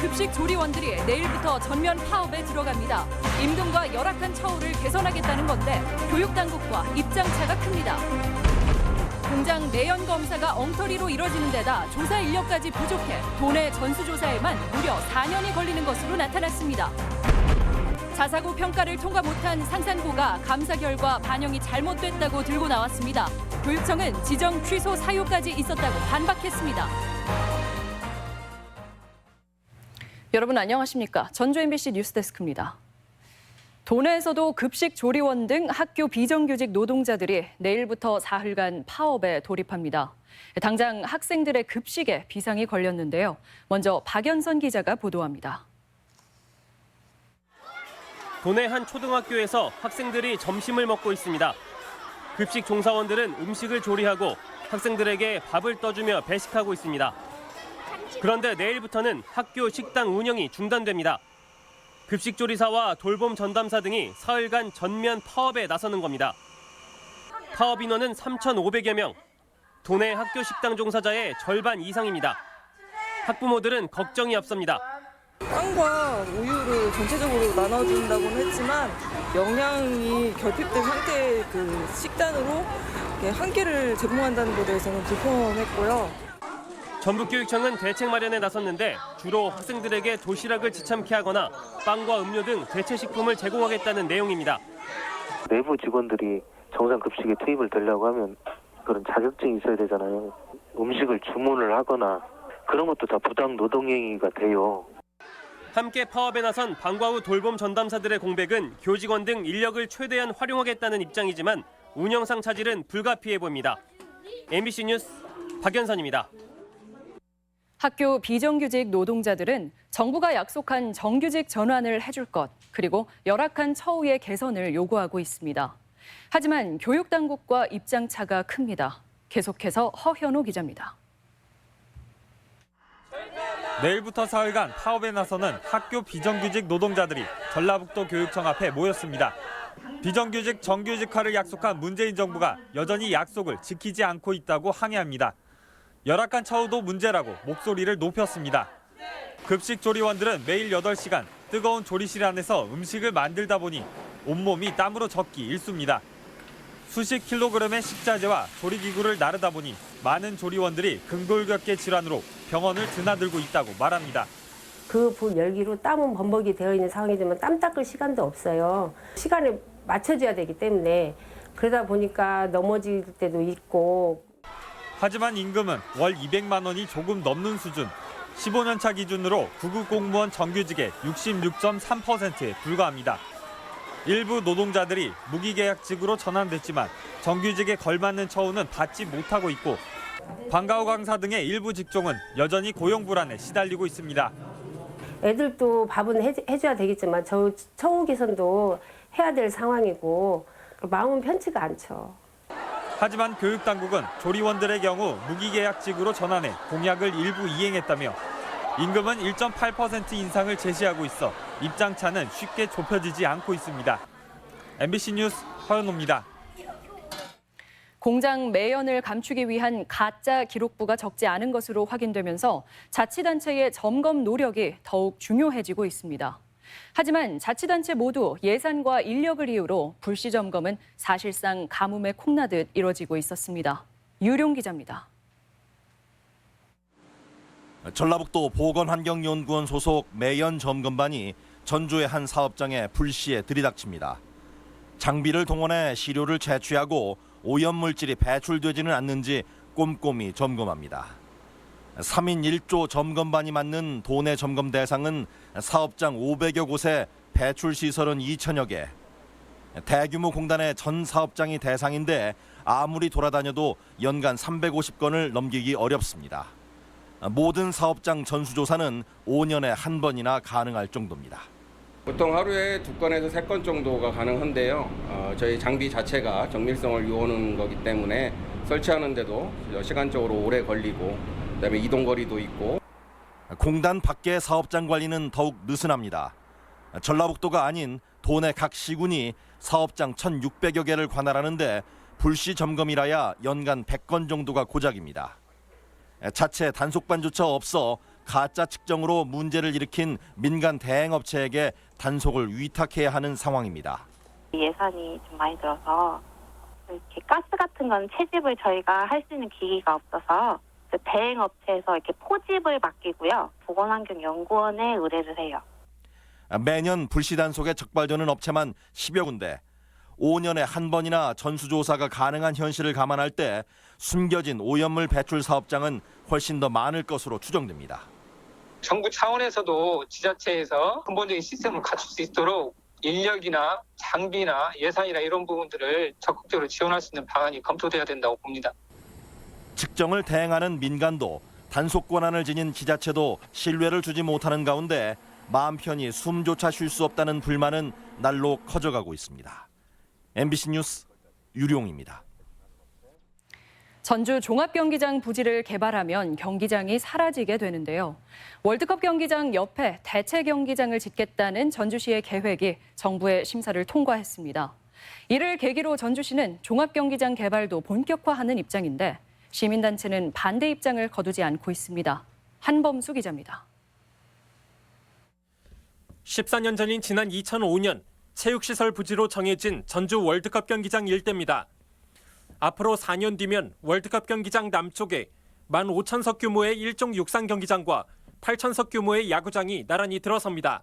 급식 조리원들이 내일부터 전면 파업에 들어갑니다. 임금과 열악한 처우를 개선하겠다는 건데 교육당국과 입장차가 큽니다. 공장 내연 검사가 엉터리로 이뤄지는 데다 조사 인력까지 부족해 도내 전수조사에만 무려 4년이 걸리는 것으로 나타났습니다. 자사고 평가를 통과 못한 상산고가 감사 결과 반영이 잘못됐다고 들고 나왔습니다. 교육청은 지정 취소 사유까지 있었다고 반박했습니다. 여러분 안녕하십니까? 전주 MBC 뉴스데스크입니다. 도내에서도 급식 조리원 등 학교 비정규직 노동자들이 내일부터 사흘간 파업에 돌입합니다. 당장 학생들의 급식에 비상이 걸렸는데요. 먼저 박연선 기자가 보도합니다. 도내 한 초등학교에서 학생들이 점심을 먹고 있습니다. 급식 종사원들은 음식을 조리하고 학생들에게 밥을 떠주며 배식하고 있습니다. 그런데 내일부터는 학교 식당 운영이 중단됩니다. 급식조리사와 돌봄 전담사 등이 사흘간 전면 파업에 나서는 겁니다. 파업 인원은 3,500여 명, 도내 학교 식당 종사자의 절반 이상입니다. 학부모들은 걱정이 앞섭니다. 빵과 우유를 전체적으로 나눠준다고는 했지만 영양이 결핍된 상태의 그 식단으로 한 끼를 제공한다는 것에 대해서는 불편했고요. 전북교육청은 대책 마련에 나섰는데 주로 학생들에게 도시락을 지참케 하거나 빵과 음료 등 대체 식품을 제공하겠다는 내용입니다. 내부 직원들이 정상 급식에 투입을 되려고 하면 그런 자격증이 있어야 되잖아요. 음식을 주문을 하거나 그런 것도 다 부당 노동행위가 돼요. 함께 파업에 나선 방과 후 돌봄 전담사들의 공백은 교직원 등 인력을 최대한 활용하겠다는 입장이지만 운영상 차질은 불가피해 보입니다. MBC 뉴스 박연선입니다. 학교 비정규직 노동자들은 정부가 약속한 정규직 전환을 해줄 것, 그리고 열악한 처우의 개선을 요구하고 있습니다. 하지만 교육당국과 입장차가 큽니다. 계속해서 허현호 기자입니다. 내일부터 사흘간 파업에 나서는 학교 비정규직 노동자들이 전라북도 교육청 앞에 모였습니다. 비정규직 정규직화를 약속한 문재인 정부가 여전히 약속을 지키지 않고 있다고 항의합니다. 열악한 처우도 문제라고 목소리를 높였습니다. 급식 조리원들은 매일 8시간 뜨거운 조리실 안에서 음식을 만들다 보니 온몸이 땀으로 젖기 일쑤입니다. 수십 킬로그램의 식자재와 조리기구를 나르다 보니 많은 조리원들이 근골격계 질환으로 병원을 드나들고 있다고 말합니다. 그 불 열기로 땀은 범벅이 되어 있는 상황이지만 땀 닦을 시간도 없어요. 시간에 맞춰줘야 되기 때문에 그러다 보니까 넘어질 때도 있고. 하지만 임금은 월 200만 원이 조금 넘는 수준. 15년 차 기준으로 구급 공무원 정규직의 66.3%에 불과합니다. 일부 노동자들이 무기계약직으로 전환됐지만 정규직에 걸맞는 처우는 받지 못하고 있고 방과 후 강사 등의 일부 직종은 여전히 고용 불안에 시달리고 있습니다. 애들도 밥은 해줘야 되겠지만 처우 개선도 해야 될 상황이고 마음은 편치가 않죠. 하지만 교육당국은 조리원들의 경우 무기계약직으로 전환해 공약을 일부 이행했다며 임금은 1.8% 인상을 제시하고 있어 입장차는 쉽게 좁혀지지 않고 있습니다. MBC 뉴스 허연호입니다. 공장 매연을 감추기 위한 가짜 기록부가 적지 않은 것으로 확인되면서 자치단체의 점검 노력이 더욱 중요해지고 있습니다. 하지만 자치단체 모두 예산과 인력을 이유로 불시 점검은 사실상 가뭄에 콩나듯 이뤄지고 있었습니다. 유룡 기자입니다. 전라북도 보건환경연구원 소속 매연 점검반이 전주의 한 사업장에 불시에 들이닥칩니다. 장비를 동원해 시료를 채취하고 오염물질이 배출되지는 않는지 꼼꼼히 점검합니다. 3인 1조 점검반이 맡는 도내 점검 대상은 사업장 500여 곳에 배출시설은 2천여 개. 대규모 공단의 전 사업장이 대상인데 아무리 돌아다녀도 연간 350건을 넘기기 어렵습니다. 모든 사업장 전수조사는 5년에 한 번이나 가능할 정도입니다. 보통 하루에 2건에서 3건 정도가 가능한데요. 저희 장비 자체가 정밀성을 요하는 거기 때문에 설치하는데도 시간적으로 오래 걸리고 그다음에 이동거리도 있고. 공단 밖의 사업장 관리는 더욱 느슨합니다. 전라북도가 아닌 도내 각 시군이 사업장 1,600여 개를 관할하는데 불시 점검이라야 연간 100건 정도가 고작입니다. 자체 단속반조차 없어 가짜 측정으로 문제를 일으킨 민간 대행업체에게 단속을 위탁해야 하는 상황입니다. 예산이 좀 많이 들어서 이렇게 가스 같은 건 채집을 저희가 할 수 있는 기기가 없어서 대행업체에서 이렇게 포집을 맡기고요. 보건환경연구원에 의뢰를 해요. 매년 불시 단속에 적발되는 업체만 10여 군데. 5년에 한 번이나 전수조사가 가능한 현실을 감안할 때 숨겨진 오염물 배출 사업장은 훨씬 더 많을 것으로 추정됩니다. 정부 차원에서도 지자체에서 근본적인 시스템을 갖출 수 있도록 인력이나 장비나 예산이나 이런 부분들을 적극적으로 지원할 수 있는 방안이 검토돼야 된다고 봅니다. 측정을 대행하는 민간도 단속 권한을 지닌 지자체도 신뢰를 주지 못하는 가운데 마음 편히 숨조차 쉴 수 없다는 불만은 날로 커져가고 있습니다. MBC 뉴스 유룡입니다. 전주 종합경기장 부지를 개발하면 경기장이 사라지게 되는데요. 월드컵 경기장 옆에 대체 경기장을 짓겠다는 전주시의 계획이 정부의 심사를 통과했습니다. 이를 계기로 전주시는 종합경기장 개발도 본격화하는 입장인데 시민단체는 반대 입장을 거두지 않고 있습니다. 한범수 기자입니다. 14년 전인 지난 2005년 체육시설 부지로 정해진 전주 월드컵 경기장 일대입니다. 앞으로 4년 뒤면 월드컵 경기장 남쪽에 15,000석 규모의 일종 육상 경기장과 8,000석 규모의 야구장이 나란히 들어섭니다.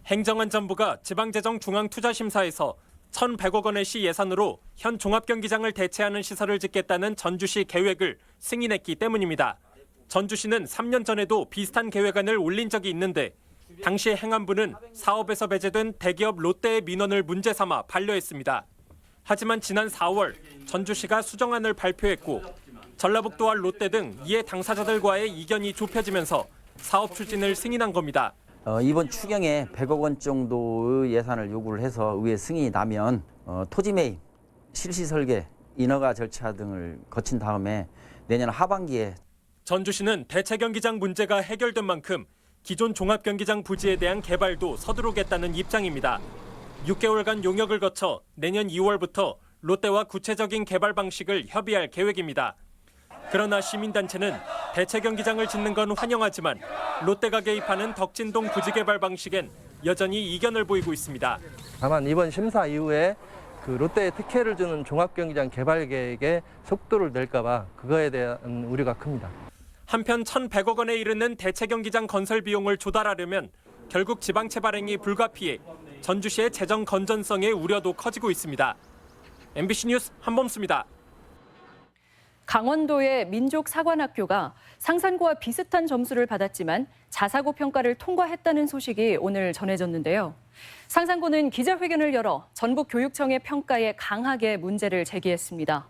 행정안전부가 지방재정중앙투자심사에서 1,100억 원의 시 예산으로 현 종합경기장을 대체하는 시설을 짓겠다는 전주시 계획을 승인했기 때문입니다. 전주시는 3년 전에도 비슷한 계획안을 올린 적이 있는데 당시 행안부는 사업에서 배제된 대기업 롯데의 민원을 문제 삼아 반려했습니다. 하지만 지난 4월 전주시가 수정안을 발표했고 전라북도와 롯데 등 이해 당사자들과의 이견이 좁혀지면서 사업 추진을 승인한 겁니다. 이번 추경에 100억 원 정도의 예산을 요구를 해서 의회 승인이 나면 토지 매입, 실시 설계, 인허가 절차 등을 거친 다음에 내년 하반기에 전주시는 대체 경기장 문제가 해결된 만큼 기존 종합경기장 부지에 대한 개발도 서두르겠다는 입장입니다. 6개월간 용역을 거쳐 내년 2월부터 롯데와 구체적인 개발 방식을 협의할 계획입니다. 그러나 시민단체는 대체 경기장을 짓는 건 환영하지만 롯데가 개입하는 덕진동 부지 개발 방식엔 여전히 이견을 보이고 있습니다. 다만 이번 심사 이후에 롯데에 특혜를 주는 종합경기장 개발 계획에 속도를 낼까 봐 그거에 대한 우려가 큽니다. 한편 1,100억 원에 이르는 대체 경기장 건설 비용을 조달하려면 결국 지방채 발행이 불가피해 전주시의 재정 건전성의 우려도 커지고 있습니다. MBC 뉴스 한범수입니다. 강원도의 민족사관학교가 상산고와 비슷한 점수를 받았지만 자사고 평가를 통과했다는 소식이 오늘 전해졌는데요. 상산고는 기자회견을 열어 전북교육청의 평가에 강하게 문제를 제기했습니다.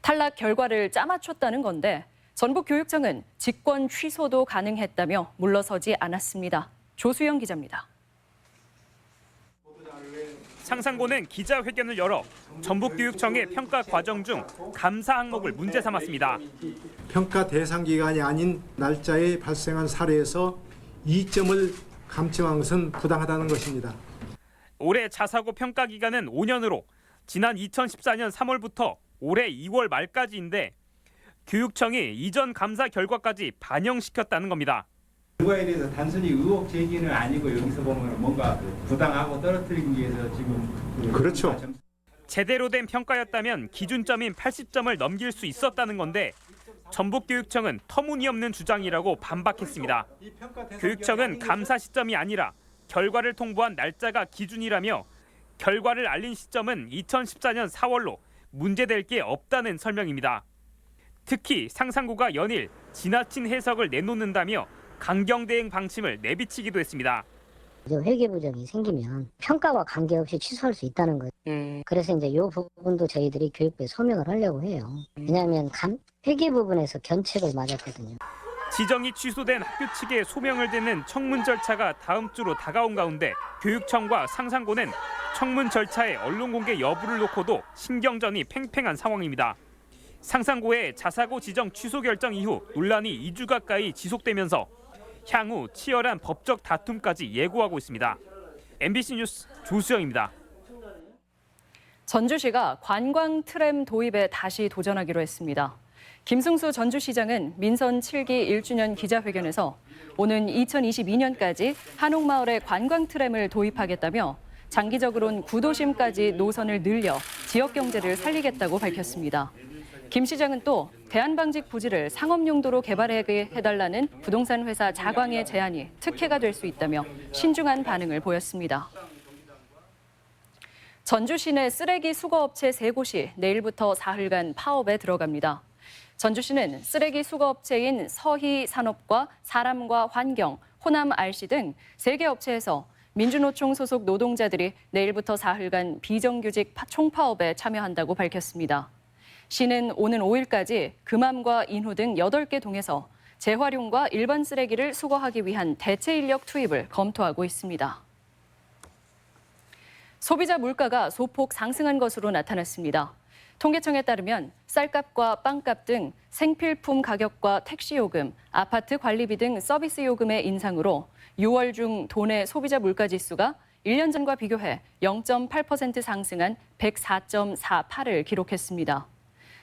탈락 결과를 짜맞췄다는 건데 전북교육청은 직권 취소도 가능했다며 물러서지 않았습니다. 조수영 기자입니다. 상산고는 기자회견을 열어 전북교육청의 평가 과정 중 감사 항목을 문제 삼았습니다. 평가 대상 기간이 아닌 날짜에 발생한 사례에서 이점을 감점한 것은 부당하다는 것입니다. 올해 자사고 평가 기간은 5년으로 지난 2014년 3월부터 올해 2월 말까지인데 교육청이 이전 감사 결과까지 반영시켰다는 겁니다. 그거에 대해서 단순히 의혹 제기는 아니고 여기서 보면 뭔가 부당하고 떨어뜨리기 위해서 지금 그렇죠. 제대로 된 평가였다면 기준점인 80점을 넘길 수 있었다는 건데 전북교육청은 터무니없는 주장이라고 반박했습니다. 교육청은 감사 시점이 아니라 결과를 통보한 날짜가 기준이라며 결과를 알린 시점은 2014년 4월로 문제될 게 없다는 설명입니다. 특히 상산고가 연일 지나친 해석을 내놓는다며 강경 대응 방침을 내비치기도 했습니다. 회계 부정이 생기면 평가와 관계없이 취소할 수 있다는 거예요. 그래서 이제 이 부분도 저희들이 교육부에 소명을 하려고 해요. 왜냐하면 회계 부분에서 견책을 맞았거든요. 지정이 취소된 학교 측에 소명을 듣는 청문 절차가 다음 주로 다가온 가운데 교육청과 상산고는 청문 절차의 언론 공개 여부를 놓고도 신경전이 팽팽한 상황입니다. 상산고의 자사고 지정 취소 결정 이후 논란이 2주 가까이 지속되면서 향후 치열한 법적 다툼까지 예고하고 있습니다. MBC 뉴스 조수영입니다. 전주시가 관광 트램 도입에 다시 도전하기로 했습니다. 김승수 전주시장은 민선 7기 1주년 기자회견에서 오는 2022년까지 한옥마을에 관광 트램을 도입하겠다며 장기적으로는 구도심까지 노선을 늘려 지역 경제를 살리겠다고 밝혔습니다. 김 시장은 또 대한방직 부지를 상업용도로 개발하게 해달라는 부동산 회사 자광의 제안이 특혜가 될 수 있다며 신중한 반응을 보였습니다. 전주시내 쓰레기 수거업체 3곳이 내일부터 사흘간 파업에 들어갑니다. 전주시는 쓰레기 수거업체인 서희산업과 사람과 환경, 호남 RC 등 3개 업체에서 민주노총 소속 노동자들이 내일부터 사흘간 비정규직 총파업에 참여한다고 밝혔습니다. 시는 오는 5일까지 금암과 인후 등 8개 동에서 재활용과 일반 쓰레기를 수거하기 위한 대체 인력 투입을 검토하고 있습니다. 소비자 물가가 소폭 상승한 것으로 나타났습니다. 통계청에 따르면 쌀값과 빵값 등 생필품 가격과 택시요금, 아파트 관리비 등 서비스 요금의 인상으로 6월 중 도내 소비자 물가지수가 1년 전과 비교해 0.8% 상승한 104.48을 기록했습니다.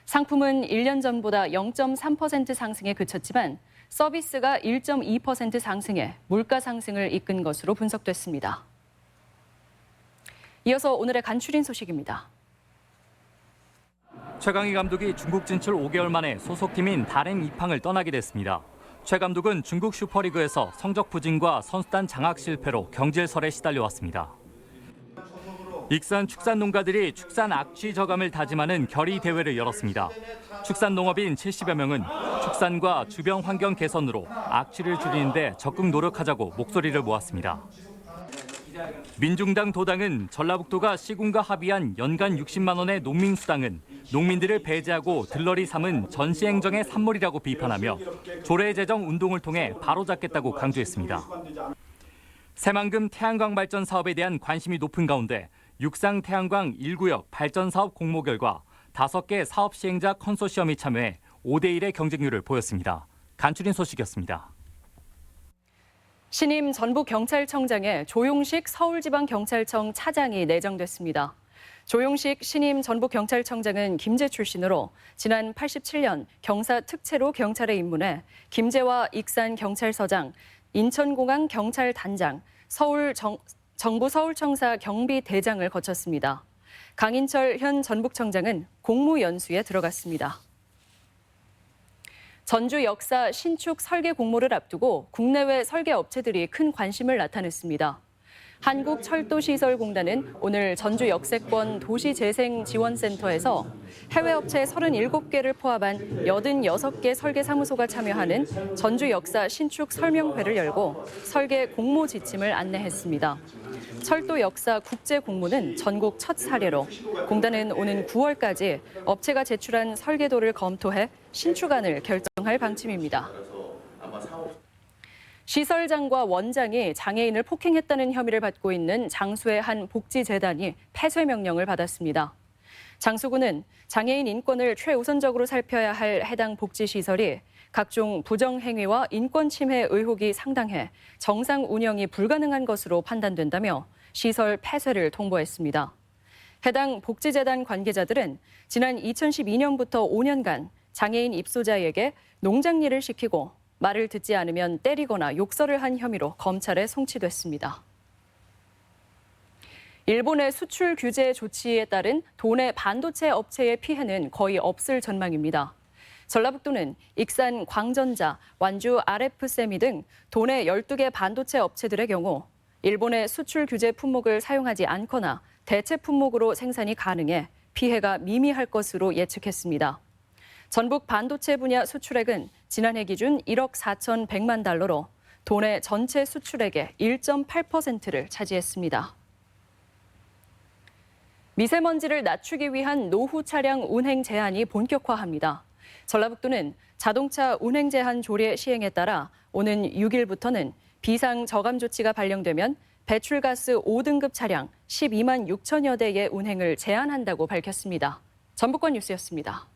상품은 1년 전보다 0.3% 상승에 그쳤지만 서비스가 1.2% 상승해 물가 상승을 이끈 것으로 분석됐습니다. 이어서 오늘의 간추린 소식입니다. 최강희 감독이 중국 진출 5개월 만에 소속팀인 다롄 이팡을 떠나게 됐습니다. 최 감독은 중국 슈퍼리그에서 성적 부진과 선수단 장악 실패로 경질설에 시달려왔습니다. 익산 축산 농가들이 축산 악취 저감을 다짐하는 결의 대회를 열었습니다. 축산 농업인 70여 명은 축산과 주변 환경 개선으로 악취를 줄이는 데 적극 노력하자고 목소리를 모았습니다. 민중당 도당은 전라북도가 시군과 합의한 연간 60만 원의 농민수당은 농민들을 배제하고 들러리 삼은 전시행정의 산물이라고 비판하며 조례제정 운동을 통해 바로잡겠다고 강조했습니다. 새만금 태양광 발전 사업에 대한 관심이 높은 가운데 육상 태양광 1구역 발전 사업 공모 결과 5개 사업 시행자 컨소시엄이 참여해 5대1의 경쟁률을 보였습니다. 간추린 소식이었습니다. 신임 전북경찰청장에 조용식 서울지방경찰청 차장이 내정됐습니다. 조용식 신임 전북경찰청장은 김제 출신으로 지난 87년 경사 특채로 경찰에 입문해 김제와 익산경찰서장, 인천공항 경찰단장, 정부 서울청사 경비대장을 거쳤습니다. 강인철 현 전북청장은 공무연수에 들어갔습니다. 전주 역사 신축 설계 공모를 앞두고 국내외 설계 업체들이 큰 관심을 나타냈습니다. 한국철도시설공단은 오늘 전주 역세권 도시재생지원센터에서 해외 업체 37개를 포함한 86개 설계사무소가 참여하는 전주 역사 신축 설명회를 열고 설계 공모 지침을 안내했습니다. 철도 역사 국제 공모는 전국 첫 사례로 공단은 오는 9월까지 업체가 제출한 설계도를 검토해 신축안을 결정할 방침입니다. 시설장과 원장이 장애인을 폭행했다는 혐의를 받고 있는 장수의 한 복지재단이 폐쇄 명령을 받았습니다. 장수군은 장애인 인권을 최우선적으로 살펴야 할 해당 복지시설이 각종 부정행위와 인권 침해 의혹이 상당해 정상 운영이 불가능한 것으로 판단된다며 시설 폐쇄를 통보했습니다. 해당 복지재단 관계자들은 지난 2012년부터 5년간 장애인 입소자에게 농장일을 시키고 말을 듣지 않으면 때리거나 욕설을 한 혐의로 검찰에 송치됐습니다. 일본의 수출 규제 조치에 따른 도내 반도체 업체의 피해는 거의 없을 전망입니다. 전라북도는 익산 광전자, 완주 RF세미 등 도내 12개 반도체 업체들의 경우 일본의 수출 규제 품목을 사용하지 않거나 대체 품목으로 생산이 가능해 피해가 미미할 것으로 예측했습니다. 전북 반도체 분야 수출액은 지난해 기준 1억 4,100만 달러로 도내 전체 수출액의 1.8%를 차지했습니다. 미세먼지를 낮추기 위한 노후 차량 운행 제한이 본격화합니다. 전라북도는 자동차 운행 제한 조례 시행에 따라 오는 6일부터는 비상 저감 조치가 발령되면 배출가스 5등급 차량 12만 6천여 대의 운행을 제한한다고 밝혔습니다. 전북권 뉴스였습니다.